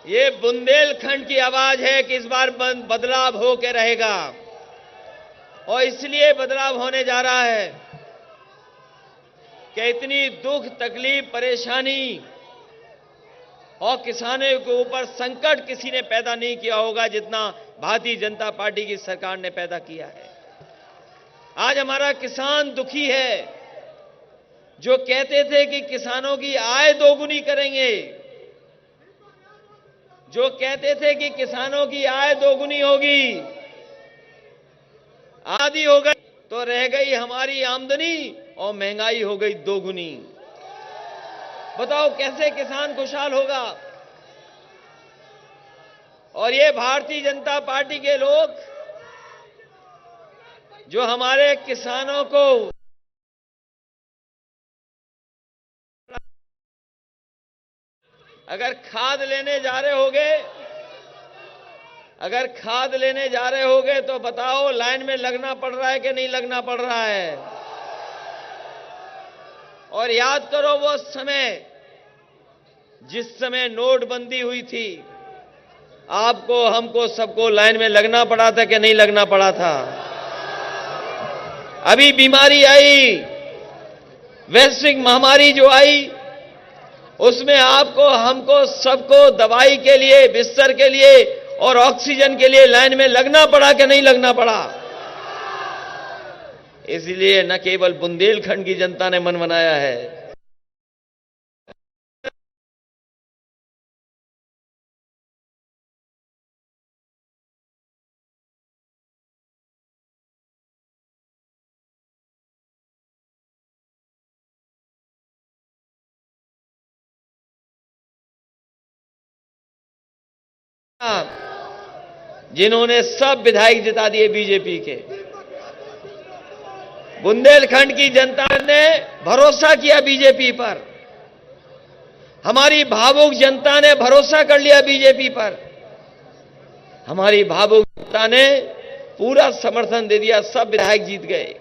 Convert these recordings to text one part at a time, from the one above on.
ये बुंदेलखंड की आवाज है कि इस बार बदलाव हो के रहेगा और इसलिए बदलाव होने जा रहा है कि इतनी दुख, तकलीफ, परेशानी और किसानों के ऊपर संकट किसी ने पैदा नहीं किया होगा जितना भारतीय जनता पार्टी की सरकार ने पैदा किया है। आज हमारा किसान दुखी है। जो कहते थे कि किसानों की आय दोगुनी करेंगे, जो कहते थे कि किसानों की आय दोगुनी होगी, आधी हो गई तो रह गई हमारी आमदनी और महंगाई हो गई दोगुनी। बताओ कैसे किसान खुशहाल होगा? और ये भारतीय जनता पार्टी के लोग जो हमारे किसानों को अगर खाद लेने जा रहे होगे तो बताओ लाइन में लगना पड़ रहा है कि नहीं लगना पड़ रहा है? और याद करो वो समय जिस समय नोटबंदी हुई थी, आपको, हमको, सबको लाइन में लगना पड़ा था कि नहीं लगना पड़ा था? अभी बीमारी आई, वैश्विक महामारी जो आई, उसमें आपको, हमको, सबको दवाई के लिए, बिस्तर के लिए और ऑक्सीजन के लिए लाइन में लगना पड़ा कि नहीं लगना पड़ा? इसलिए न केवल बुंदेलखंड की जनता ने मन बनाया है, जिन्होंने सब विधायक जिता दिए बीजेपी के। बुंदेलखंड की जनता ने भरोसा किया बीजेपी पर, हमारी भावुक जनता ने भरोसा कर लिया बीजेपी पर, हमारी भावुक जनता ने पूरा समर्थन दे दिया। सब विधायक जीत गए,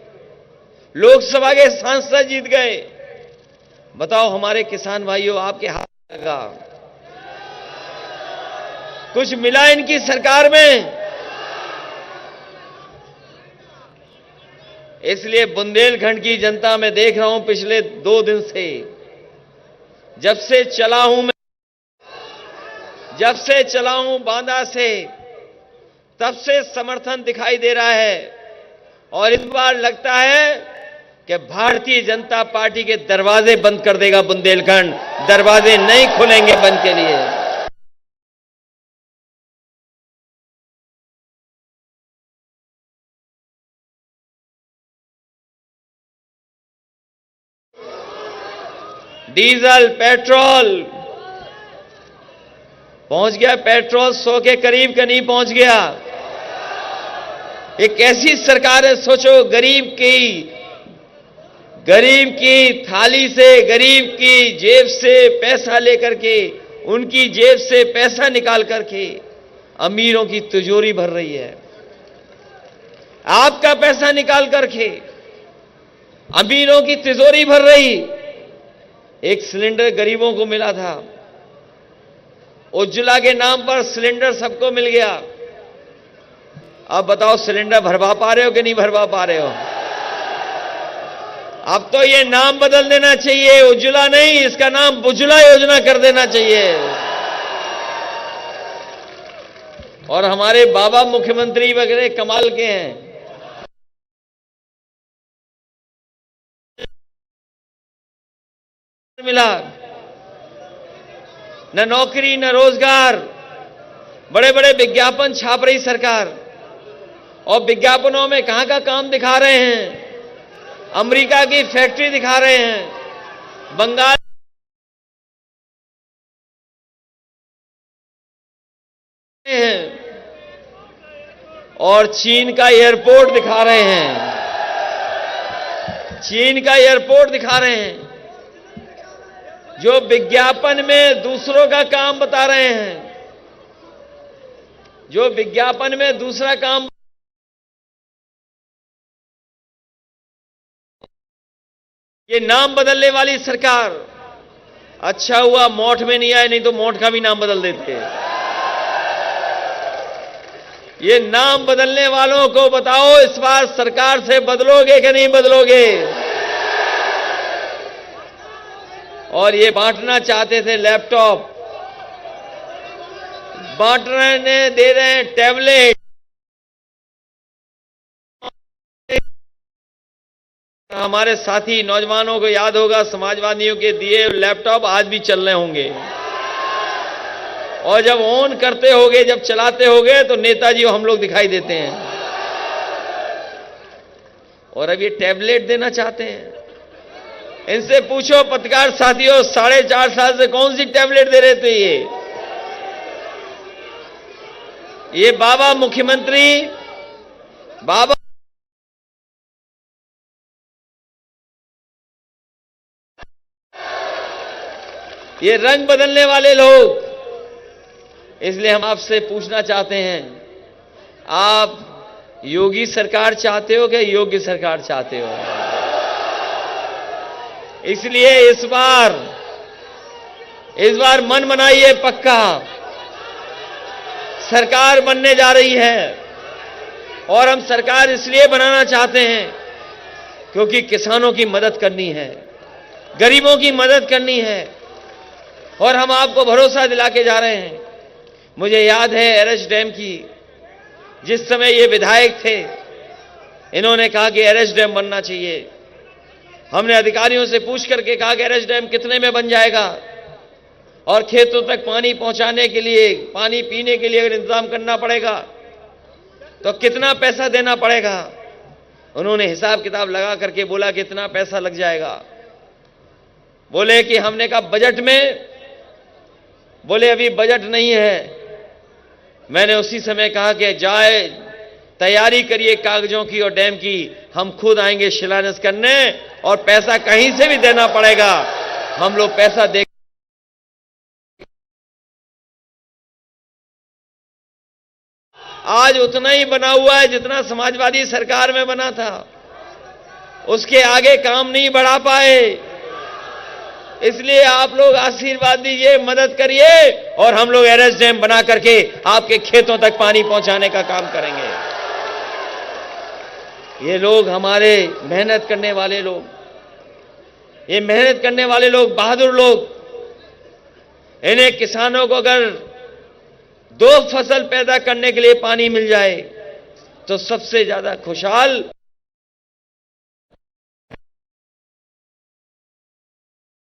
लोकसभा के सांसद जीत गए। बताओ हमारे किसान भाइयों, आपके हाथ लगा? कुछ मिला इनकी सरकार में? इसलिए बुंदेलखंड की जनता मैं देख रहा हूं पिछले 2 दिन से, जब से चला हूं बांदा से, तब से समर्थन दिखाई दे रहा है। और इस बार लगता है कि भारतीय जनता पार्टी के दरवाजे बंद कर देगा बुंदेलखंड, दरवाजे नहीं खुलेंगे बंद के लिए। डीजल, पेट्रोल पहुंच गया, पेट्रोल 100 के करीब का नहीं पहुंच गया। ये कैसी सरकार है? सोचो, गरीब की थाली से, गरीब की जेब से पैसा लेकर के, उनकी जेब से पैसा निकाल करके अमीरों की तिजोरी भर रही है। आपका पैसा निकाल करके अमीरों की तिजोरी भर रही। एक सिलेंडर गरीबों को मिला था, उज्ज्वला के नाम पर सिलेंडर सबको मिल गया। अब बताओ सिलेंडर भरवा पा रहे हो कि नहीं भरवा पा रहे हो? अब तो ये नाम बदल देना चाहिए, उज्ज्वला नहीं, इसका नाम बुज्जला योजना कर देना चाहिए। और हमारे बाबा मुख्यमंत्री वगैरह कमाल के हैं। मिला न नौकरी न रोजगार, बड़े बड़े विज्ञापन छाप रही सरकार, और विज्ञापनों में कहां का काम दिखा रहे हैं? अमेरिका की फैक्ट्री दिखा रहे हैं, बंगाल हैं, और चीन का एयरपोर्ट दिखा रहे हैं। चीन का एयरपोर्ट दिखा रहे हैं, जो विज्ञापन में दूसरों का काम बता रहे हैं, जो विज्ञापन में दूसरा काम। ये नाम बदलने वाली सरकार, अच्छा हुआ मोठ में नहीं आए, नहीं तो मोठ का भी नाम बदल देते। ये नाम बदलने वालों को बताओ, इस बार सरकार से बदलोगे कि नहीं बदलोगे? और ये बांटना चाहते थे लैपटॉप, बांट रहे दे रहे हैं टैबलेट। हमारे साथी नौजवानों को याद होगा, समाजवादियों के दिए लैपटॉप आज भी चल रहे होंगे, और जब ऑन करते होगे, जब चलाते होगे, तो नेताजी हम लोग दिखाई देते हैं। और अब ये टैबलेट देना चाहते हैं। इनसे पूछो पत्रकार साथियों, 4.5 साल से कौन सी टैबलेट दे रहे थे ये बाबा मुख्यमंत्री, बाबा ये रंग बदलने वाले लोग। इसलिए हम आपसे पूछना चाहते हैं, आप योगी सरकार चाहते हो कि योग्य सरकार चाहते हो? इसलिए इस बार मन बनाइए पक्का, सरकार बनने जा रही है। और हम सरकार इसलिए बनाना चाहते हैं क्योंकि किसानों की मदद करनी है, गरीबों की मदद करनी है, और हम आपको भरोसा दिला के जा रहे हैं। मुझे याद है एरच डैम की, जिस समय ये विधायक थे, इन्होंने कहा कि एरच डैम बनना चाहिए। हमने अधिकारियों से पूछ करके कहा कि एरच डैम कितने में बन जाएगा, और खेतों तक पानी पहुंचाने के लिए, पानी पीने के लिए अगर इंतजाम करना पड़ेगा तो कितना पैसा देना पड़ेगा। उन्होंने हिसाब किताब लगा करके बोला कि इतना पैसा लग जाएगा। बोले कि हमने कहा बजट में, बोले अभी बजट नहीं है। मैंने उसी समय कहा कि जाए तैयारी करिए कागजों की और डैम की, हम खुद आएंगे शिलान्यास करने, और पैसा कहीं से भी देना पड़ेगा, हम लोग पैसा दे। आज उतना ही बना हुआ है जितना समाजवादी सरकार में बना था, उसके आगे काम नहीं बढ़ा पाए। इसलिए आप लोग आशीर्वाद दीजिए, मदद करिए, और हम लोग एरच डैम बना करके आपके खेतों तक पानी पहुंचाने का काम करेंगे। ये लोग हमारे मेहनत करने वाले लोग, ये मेहनत करने वाले लोग, बहादुर लोग, इन्हें किसानों को अगर 2 फसल पैदा करने के लिए पानी मिल जाए तो सबसे ज्यादा खुशहाल।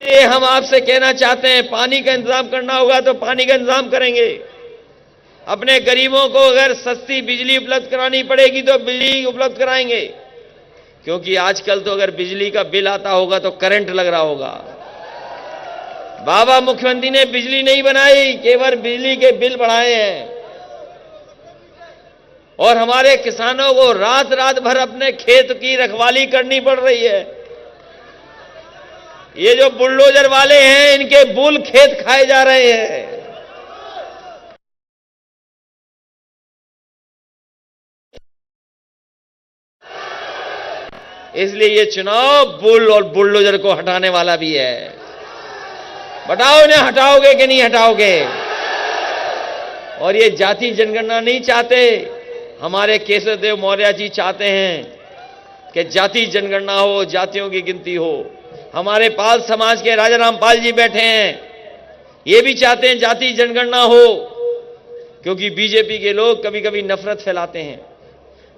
ये हम आपसे कहना चाहते हैं, पानी का इंतजाम करना होगा तो पानी का इंतजाम करेंगे। अपने गरीबों को अगर सस्ती बिजली उपलब्ध करानी पड़ेगी तो बिजली उपलब्ध कराएंगे, क्योंकि आजकल तो अगर बिजली का बिल आता होगा तो करंट लग रहा होगा। बाबा मुख्यमंत्री ने बिजली नहीं बनाई, केवल बिजली के बिल बढ़ाए हैं। और हमारे किसानों को रात रात भर अपने खेत की रखवाली करनी पड़ रही है। ये जो बुलडोजर वाले हैं, इनके बुल खेत खाए जा रहे हैं। इसलिए ये चुनाव बुल और बुलडोजर को हटाने वाला भी है। बताओ इन्हें हटाओगे कि नहीं हटाओगे? और ये जाति जनगणना नहीं चाहते, हमारे केशव देव मौर्य जी चाहते हैं कि जाति जनगणना हो, जातियों की गिनती हो। हमारे पाल समाज के राजा रामपाल जी बैठे हैं, ये भी चाहते हैं जाति जनगणना हो, क्योंकि बीजेपी के लोग कभी कभी नफरत फैलाते हैं,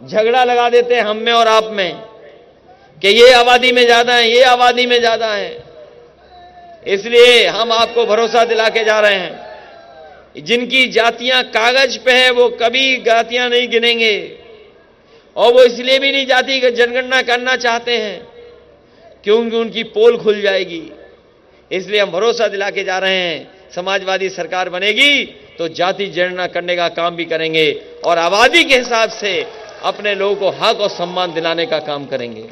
झगड़ा लगा देते हैं हम में और आप में कि ये आबादी में ज्यादा है, ये आबादी में ज्यादा है। इसलिए हम आपको भरोसा दिला के जा रहे हैं, जिनकी जातियां कागज पे है वो कभी जातियां नहीं गिनेंगे, और वो इसलिए भी नहीं जाति जनगणना करना चाहते हैं क्योंकि उनकी पोल खुल जाएगी। इसलिए हम भरोसा दिला के जा रहे हैं, समाजवादी सरकार बनेगी तो जाति जनगणना करने का काम भी करेंगे, और आबादी के हिसाब से अपने लोगों को हक और सम्मान दिलाने का काम करेंगे।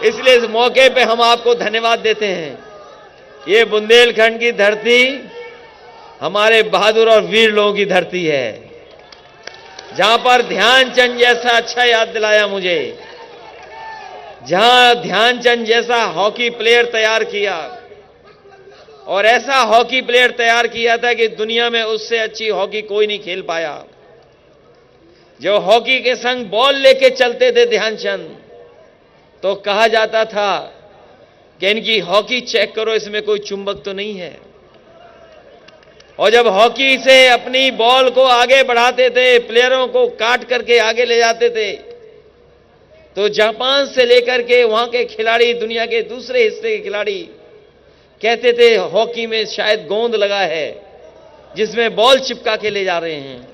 इसलिए इस मौके पे हम आपको धन्यवाद देते हैं। ये बुंदेलखंड की धरती हमारे बहादुर और वीर लोगों की धरती है, जहां पर ध्यानचंद जैसा, अच्छा याद दिलाया मुझे, जहां ध्यानचंद जैसा हॉकी प्लेयर तैयार किया, और ऐसा हॉकी प्लेयर तैयार किया था कि दुनिया में उससे अच्छी हॉकी कोई नहीं खेल पाया। जो हॉकी के संग बॉल लेके चलते थे ध्यानचंद, तो कहा जाता था कि इनकी हॉकी चेक करो, इसमें कोई चुंबक तो नहीं है। और जब हॉकी से अपनी बॉल को आगे बढ़ाते थे, प्लेयरों को काट करके आगे ले जाते थे, तो जापान से लेकर के वहां के खिलाड़ी, दुनिया के दूसरे हिस्से के खिलाड़ी कहते थे हॉकी में शायद गोंद लगा है जिसमें बॉल चिपका के ले जा रहे हैं।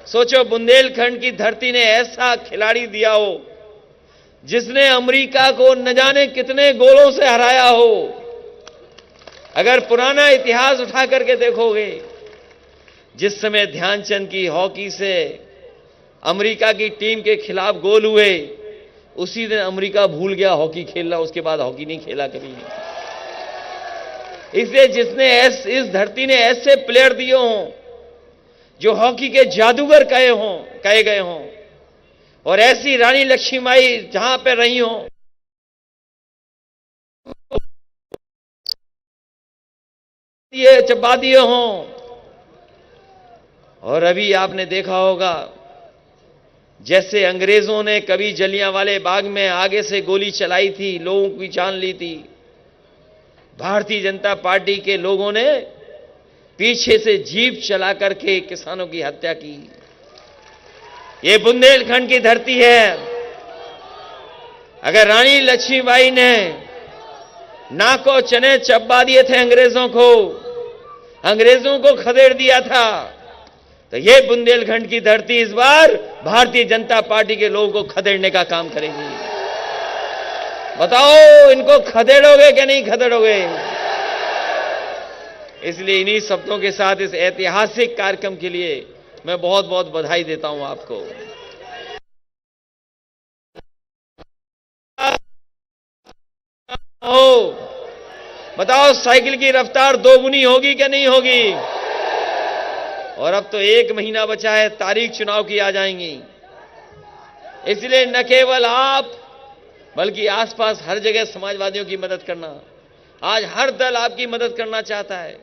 सोचो, बुंदेलखंड की धरती ने ऐसा खिलाड़ी दिया हो जिसने अमेरिका को न जाने कितने गोलों से हराया हो। अगर पुराना इतिहास उठा करके देखोगे, जिस समय ध्यानचंद की हॉकी से अमेरिका की टीम के खिलाफ गोल हुए, उसी दिन अमेरिका भूल गया हॉकी खेलना, उसके बाद हॉकी नहीं खेला कभी। इसलिए जिसने इस धरती ने ऐसे प्लेयर दिए हों जो हॉकी के जादूगर कहे गए हों, और ऐसी रानी लक्ष्मीबाई जहां पे रही हों, ये चबा दिए हों। और अभी आपने देखा होगा, जैसे अंग्रेजों ने कभी जलियांवाले बाग में आगे से गोली चलाई थी, लोगों की जान ली थी, भारतीय जनता पार्टी के लोगों ने पीछे से जीप चला करके किसानों की हत्या की। ये बुंदेलखंड की धरती है। अगर रानी लक्ष्मीबाई ने नाको चने चबा दिए थे अंग्रेजों को खदेड़ दिया था, तो ये बुंदेलखंड की धरती इस बार भारतीय जनता पार्टी के लोगों को खदेड़ने का काम करेगी। बताओ, इनको खदेड़ोगे कि नहीं खदेड़ोगे? इसलिए इन्हीं शब्दों के साथ इस ऐतिहासिक कार्यक्रम के लिए मैं बहुत बहुत बधाई देता हूं आपको। बताओ, साइकिल की रफ्तार दोगुनी होगी कि नहीं होगी? और अब तो 1 महीना बचा है, तारीख चुनाव की आ जाएंगी। इसलिए न केवल आप बल्कि आसपास हर जगह समाजवादियों की मदद करना। आज हर दल आपकी मदद करना चाहता है,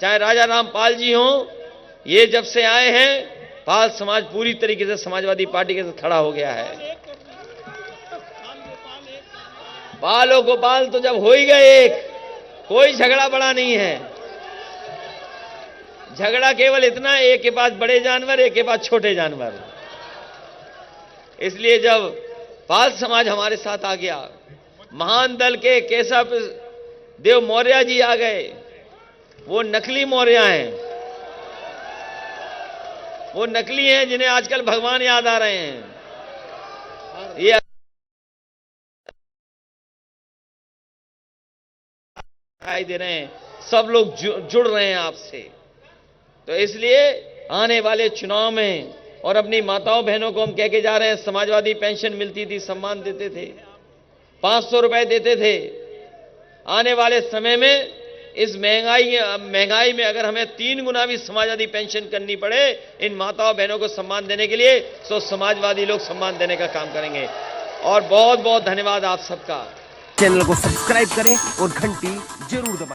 चाहे राजा रामपाल जी हों, ये जब से आए हैं पाल समाज पूरी तरीके से समाजवादी पार्टी के साथ खड़ा हो गया है। बालो गोपाल तो जब हो ही गए एक, कोई झगड़ा बड़ा नहीं है। झगड़ा केवल इतना, एक के पास बड़े जानवर, एक के पास छोटे जानवर। इसलिए जब पाल समाज हमारे साथ आ गया, महान दल के केशव देव मौर्य जी आ गए। वो नकली मौर्य हैं, वो नकली हैं जिन्हें आजकल भगवान याद आ रहे हैं। ये दिखाई दे रहे हैं, सब लोग जुड़ रहे हैं आपसे। तो इसलिए आने वाले चुनाव में, और अपनी माताओं बहनों को हम कह के जा रहे हैं, समाजवादी पेंशन मिलती थी, सम्मान देते थे, 500 रुपए देते थे। आने वाले समय में इस महंगाई में अगर हमें 3 गुना भी समाजवादी पेंशन करनी पड़े इन माताओं बहनों को सम्मान देने के लिए, तो समाजवादी लोग सम्मान देने का काम करेंगे। और बहुत बहुत धन्यवाद आप सबका। चैनल को सब्सक्राइब करें और घंटी जरूर दबाएं।